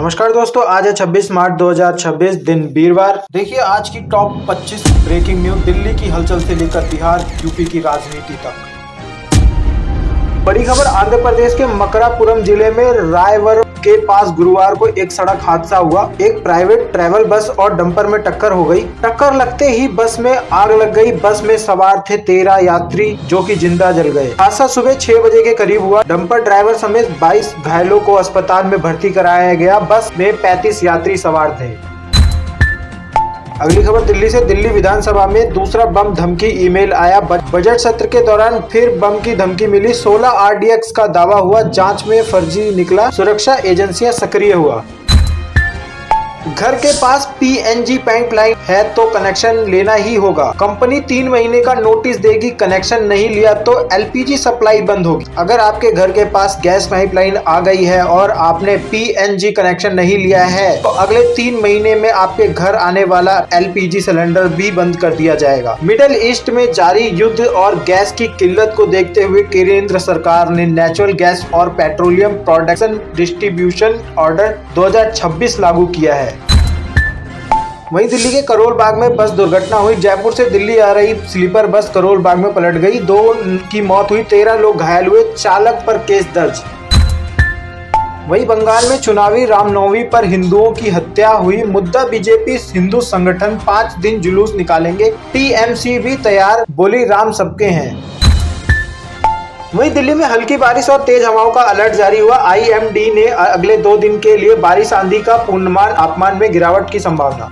नमस्कार दोस्तों, आज है 26 मार्च 2026 दिन वीरवार। देखिए आज की टॉप 25 ब्रेकिंग न्यूज दिल्ली की हलचल से लेकर बिहार यूपी की राजनीति तक। बड़ी खबर, आंध्र प्रदेश के मकरापुरम जिले में रायवरम के पास गुरुवार को एक सड़क हादसा हुआ। एक प्राइवेट ट्रैवल बस और डंपर में टक्कर हो गई। टक्कर लगते ही बस में आग लग गई। बस में सवार थे 13 यात्री जो कि जिंदा जल गए। हादसा सुबह 6 बजे के करीब हुआ। डंपर ड्राइवर समेत 22 घायलों को अस्पताल में भर्ती कराया गया। बस में 35 यात्री सवार थे। अगली खबर दिल्ली से, दिल्ली विधानसभा में दूसरा बम धमकी ईमेल आया। बजट सत्र के दौरान फिर बम की धमकी मिली। 16 RDX का दावा हुआ, जांच में फर्जी निकला। सुरक्षा एजेंसियां सक्रिय हुआ। घर के पास PNG पाइपलाइन है तो कनेक्शन लेना ही होगा। कंपनी 3 महीने का नोटिस देगी। कनेक्शन नहीं लिया तो LPG सप्लाई बंद होगी। अगर आपके घर के पास गैस पाइपलाइन आ गई है और आपने PNG कनेक्शन नहीं लिया है तो अगले 3 महीने में आपके घर आने वाला LPG सिलेंडर भी बंद कर दिया जाएगा। मिडिल ईस्ट में जारी युद्ध और गैस की किल्लत को देखते हुए केंद्र सरकार ने नेचुरल गैस और पेट्रोलियम प्रोडक्शन डिस्ट्रीब्यूशन ऑर्डर 2026 लागू किया है। वहीं दिल्ली के करोल बाग में बस दुर्घटना हुई। जयपुर से दिल्ली आ रही स्लीपर बस करोल बाग में पलट गई। 2 की मौत हुई, 13 लोग घायल हुए। चालक पर केस दर्ज। वहीं बंगाल में चुनावी रामनवमी पर हिंदुओं की हत्या हुई। मुद्दा बीजेपी हिंदू संगठन 5 दिन जुलूस निकालेंगे। TMC भी तैयार, बोली राम सबके हैं। वहीं दिल्ली में हल्की बारिश और तेज हवाओं का अलर्ट जारी हुआ। IMD ने अगले 2 दिन के लिए बारिश आंधी का पूर्वानुमान, तापमान में गिरावट की संभावना।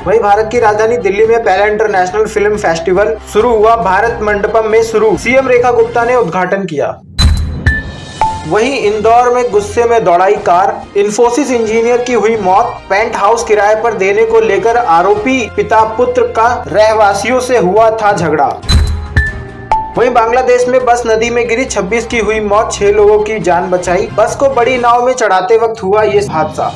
वहीं भारत की राजधानी दिल्ली में पहला इंटरनेशनल फिल्म फेस्टिवल शुरू हुआ। भारत मंडपम में शुरू, CM रेखा गुप्ता ने उद्घाटन किया। वहीं इंदौर में गुस्से में दौड़ाई कार, इन्फोसिस इंजीनियर की हुई मौत। पेंट हाउस किराए पर देने को लेकर आरोपी पिता पुत्र का रहवासियों से हुआ था झगड़ा। वहीं बांग्लादेश में बस नदी में गिरी, 26 की हुई मौत, 6 लोगों की जान बचाई। बस को बड़ी नाव में चढ़ाते वक्त हुआ ये हादसा।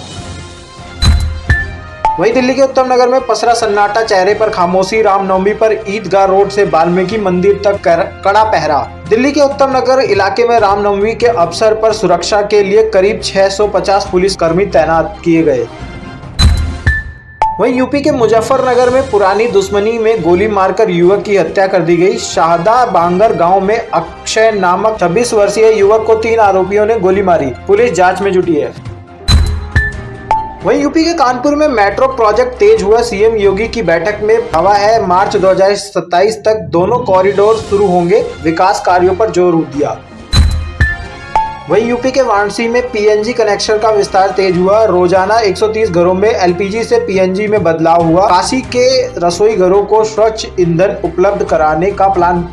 वहीं दिल्ली के उत्तम नगर में पसरा सन्नाटा, चेहरे पर खामोशी। रामनवमी पर ईदगाह रोड से वाल्मीकि मंदिर तक कड़ा पहरा। दिल्ली के उत्तम नगर इलाके में रामनवमी के अवसर पर सुरक्षा के लिए करीब 650 पुलिसकर्मी तैनात किए गए। वहीं यूपी के मुजफ्फरनगर में पुरानी दुश्मनी में गोली मारकर युवक की हत्या कर दी गई। शाहदा बांगर गांव में अक्षय नामक 26 वर्षीय युवक को 3 आरोपियों ने गोली मारी। पुलिस जांच में जुटी है। वहीं यूपी के कानपुर में मेट्रो प्रोजेक्ट तेज हुआ। CM योगी की बैठक में हवा है, मार्च 2027 तक दोनों कॉरिडोर शुरू होंगे। विकास कार्यों पर जोर दिया। वहीं यूपी के वाराणसी में PNG कनेक्शन का विस्तार तेज हुआ। रोजाना 130 घरों में LPG से PNG में बदलाव हुआ। काशी के रसोई घरों को स्वच्छ ईंधन उपलब्ध कराने का प्लान।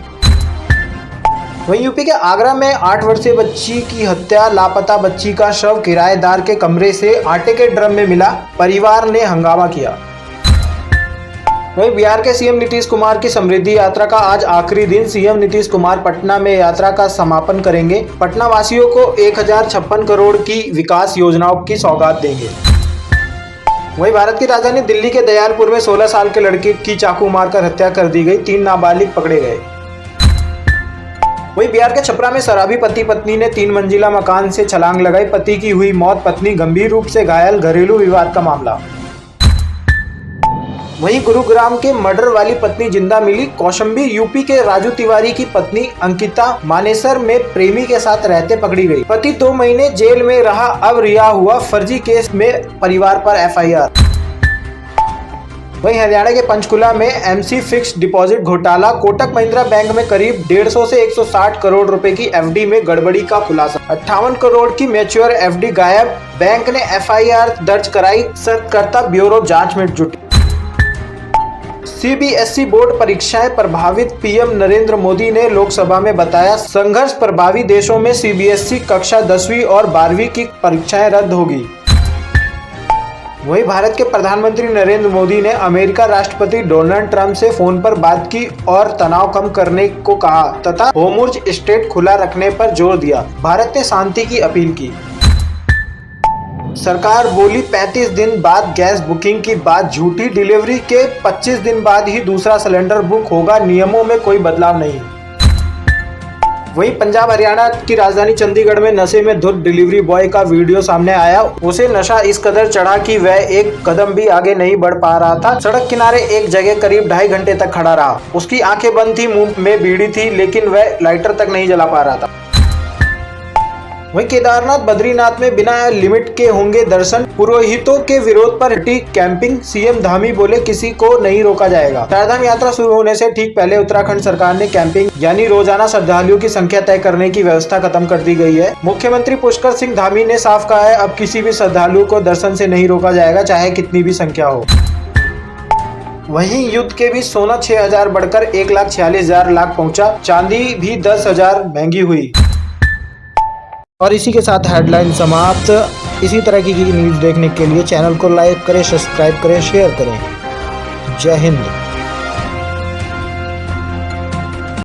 वहीं यूपी के आगरा में 8 वर्षीय बच्ची की हत्या, लापता बच्ची का शव किराएदार के कमरे से आटे के ड्रम में मिला। परिवार ने हंगामा किया। वहीं बिहार के CM नीतीश कुमार की समृद्धि यात्रा का आज आखिरी दिन। CM नीतीश कुमार पटना में यात्रा का समापन करेंगे। पटना वासियों को 1056 करोड़ की विकास योजनाओं की सौगात देंगे। वहीं भारत की राजधानी दिल्ली के दयालपुर में 16 साल के लड़के की चाकू मारकर हत्या कर दी गई। 3 नाबालिग पकड़े गए। वहीं बिहार के छपरा में शराबी पति पत्नी ने 3 मंजिला मकान से छलांग लगाई। पति की हुई मौत, पत्नी गंभीर रूप से घायल। घरेलू विवाद का मामला। वहीं गुरुग्राम के मर्डर वाली पत्नी जिंदा मिली। कौशाम्बी यूपी के राजू तिवारी की पत्नी अंकिता मानेसर में प्रेमी के साथ रहते पकड़ी गई। पति 2 महीने जेल में रहा, अब रिहा हुआ। फर्जी केस में परिवार पर FIR। वहीं हरियाणा के पंचकुला में MC फिक्स्ड डिपॉजिट घोटाला। कोटक महिंद्रा बैंक में करीब 150 से 160 करोड़ रुपए की FD में गड़बड़ी का खुलासा। 58 करोड़ की मैच्योर FD गायब। बैंक ने FIR दर्ज कराई। सतर्कता ब्यूरो जांच में जुटी। CBSE बोर्ड परीक्षाएं प्रभावित, PM नरेंद्र मोदी ने लोकसभा में बताया। संघर्ष प्रभावित देशों में CBSE कक्षा 10वीं और 12वीं की परीक्षाएं रद्द होगी। वहीं भारत के प्रधानमंत्री नरेंद्र मोदी ने अमेरिका राष्ट्रपति डोनाल्ड ट्रंप से फोन पर बात की और तनाव कम करने को कहा तथा होर्मुज स्ट्रेट खुला रखने पर जोर दिया। भारत ने शांति की अपील की। सरकार बोली 35 दिन बाद गैस बुकिंग की बात झूठी। डिलीवरी के 25 दिन बाद ही दूसरा सिलेंडर बुक होगा। नियमों में कोई बदलाव नहीं। वहीं पंजाब हरियाणा की राजधानी चंडीगढ़ में नशे में धुत डिलीवरी बॉय का वीडियो सामने आया। उसे नशा इस कदर चढ़ा कि वह एक कदम भी आगे नहीं बढ़ पा रहा था। सड़क किनारे एक जगह करीब 2.5 घंटे तक खड़ा रहा। उसकी आंखें बंद थी, मुंह में बीड़ी थी, लेकिन वह लाइटर तक नहीं जला पा रहा था। वहीं केदारनाथ बद्रीनाथ में बिना लिमिट के होंगे दर्शन। पुरोहितों के विरोध पर हटी कैंपिंग। सीएम धामी बोले किसी को नहीं रोका जाएगा। चारधाम यात्रा शुरू होने से ठीक पहले उत्तराखंड सरकार ने कैंपिंग यानी रोजाना श्रद्धालुओं की संख्या तय करने की व्यवस्था खत्म कर दी गई है। मुख्यमंत्री पुष्कर सिंह धामी ने साफ कहा है, अब किसी भी श्रद्धालु को दर्शन से नहीं रोका जाएगा, चाहे कितनी भी संख्या हो। वहीं युद्ध के बीच सोना 6,000 बढ़कर 1,46,000 लाख पहुंचा। चांदी भी 10,000 महंगी हुई। और इसी के साथ हेडलाइन समाप्त। इसी तरह की न्यूज़ देखने के लिए चैनल को लाइक करें, सब्सक्राइब करें, शेयर करें। जय हिंद।